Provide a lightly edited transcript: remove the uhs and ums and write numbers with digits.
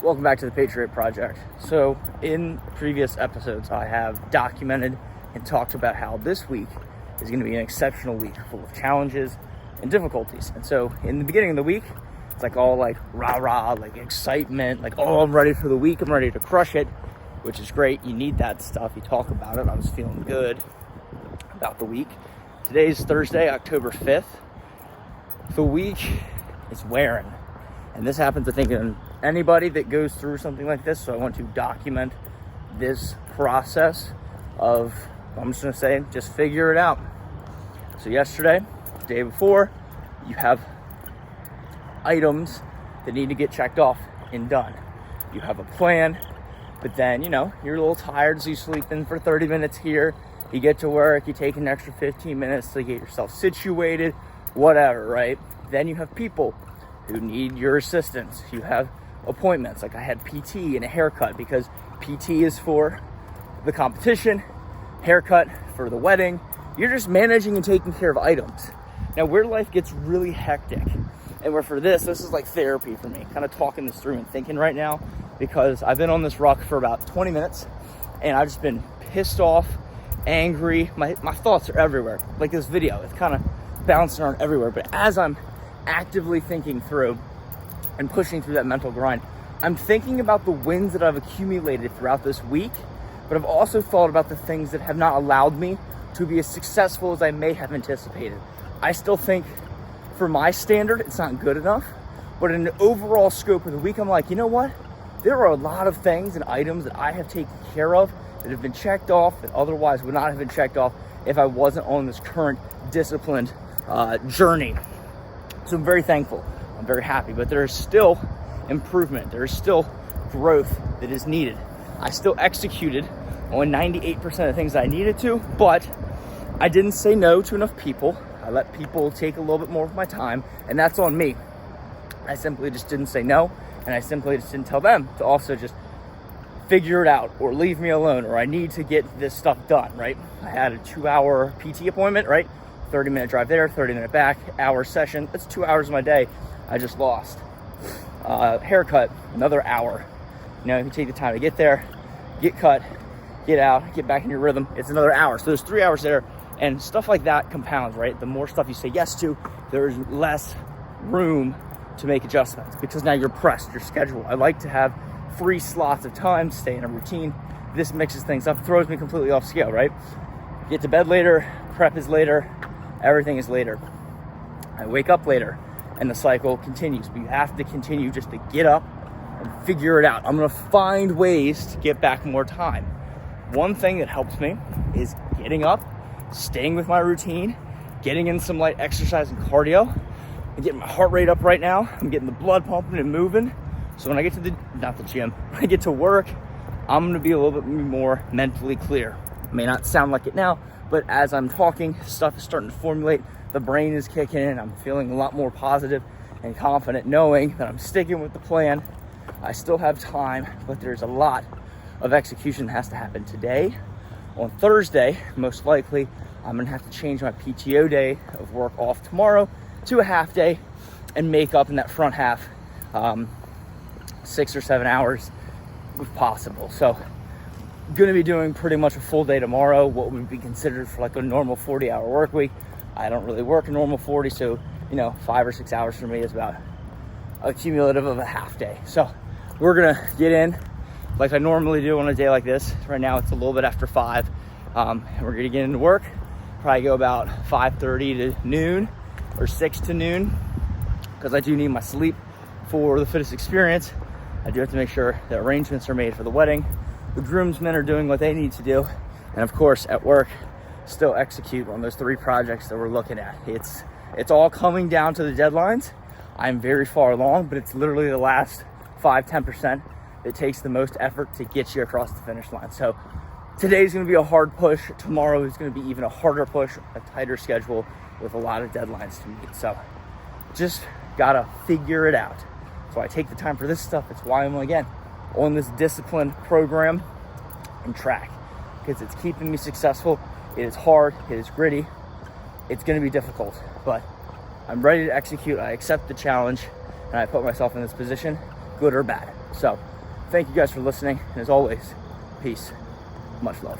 Welcome back to the Patriot Project. So in previous episodes, I have documented and talked about how this week is going to be an exceptional week full of challenges and difficulties. And so in the beginning of the week, it's like all like rah-rah, like excitement, like, oh, I'm ready for the week. I'm ready to crush it, which is great. You need that stuff. You talk about it. I was feeling good about the week. Today's Thursday, October 5th. The week is wearing. And this happens, I think, in anybody that goes through something like this. So I want to document this process of, I'm just going to say, just figure it out. So yesterday, the day before, you have items that need to get checked off and done. You have a plan, but then, you're a little tired, so you sleep in for 30 minutes here. You get to work, you take an extra 15 minutes to get yourself situated, whatever, right? Then you have people who need your assistance. You have appointments, like I had PT and a haircut, because PT is for the competition, haircut for the wedding. You're just managing and taking care of items. Now, where life gets really hectic, and where for this is like therapy for me, kind of talking this through and thinking right now, because I've been on this rock for about 20 minutes, and I've just been pissed off, angry. My thoughts are everywhere. Like this video, it's kind of bouncing around everywhere. But as I'm actively thinking through and pushing through that mental grind, I'm thinking about the wins that I've accumulated throughout this week, but I've also thought about the things that have not allowed me to be as successful as I may have anticipated. I still think, for my standard, it's not good enough, but in the overall scope of the week, I'm like, you know what? There are a lot of things and items that I have taken care of that have been checked off that otherwise would not have been checked off if I wasn't on this current disciplined journey. So I'm very thankful. I'm very happy, but there is still improvement. There is still growth that is needed. I still executed on 98% of the things I needed to, but I didn't say no to enough people. I let people take a little bit more of my time, and that's on me. I simply just didn't say no, and I simply just didn't tell them to also just figure it out or leave me alone, or I need to get this stuff done, right? I had a 2-hour PT appointment, right? 30-minute drive there, 30-minute back, hour session. That's 2 hours of my day I just lost. Haircut, another hour. You take the time to get there, get cut, get out, get back in your rhythm. It's another hour. So there's 3 hours there, and stuff like that compounds, right? The more stuff you say yes to, there's less room to make adjustments, because now you're pressed, your schedule. I like to have 3 slots of time, stay in a routine. This mixes things up, throws me completely off scale, right? Get to bed later, prep is later, everything is later. I wake up later, and the cycle continues. But you have to continue just to get up and figure it out. I'm gonna find ways to get back more time. One thing that helps me is getting up, staying with my routine, getting in some light exercise and cardio, and getting my heart rate up right now. I'm getting the blood pumping and moving. So when I get to not the gym, when I get to work, I'm gonna be a little bit more mentally clear. It may not sound like it now, but as I'm talking, stuff is starting to formulate. The brain is kicking in. I'm feeling a lot more positive and confident, knowing that I'm sticking with the plan. I still have time, but there's a lot of execution that has to happen today. On Thursday, most likely, I'm gonna have to change my PTO day of work off tomorrow to a half day and make up in that front half 6 or 7 hours if possible. So going to be doing pretty much a full day tomorrow, what would be considered for like a normal 40-hour work week. I don't really work a normal 40, so 5 or 6 hours for me is about a cumulative of a half day. So we're gonna get in like I normally do on a day like this. Right now it's a little bit after 5, and we're gonna get into work. Probably go about 5:30 to noon or 6 to noon, because I do need my sleep for the fittest experience. I do have to make sure that arrangements are made for the wedding. The groomsmen are doing what they need to do. And of course, at work, still execute on those 3 projects that we're looking at. It's all coming down to the deadlines. I'm very far along, but it's literally the last 5-10% that takes the most effort to get you across the finish line. So today's gonna be a hard push. Tomorrow is gonna be even a harder push, a tighter schedule with a lot of deadlines to meet. So just gotta figure it out. So I take the time for this stuff. It's why I'm, again, on this discipline program and track, because it's keeping me successful. It is hard, it is gritty, it's gonna be difficult, but I'm ready to execute. I accept the challenge, and I put myself in this position, good or bad. So thank you guys for listening. And as always, peace, much love.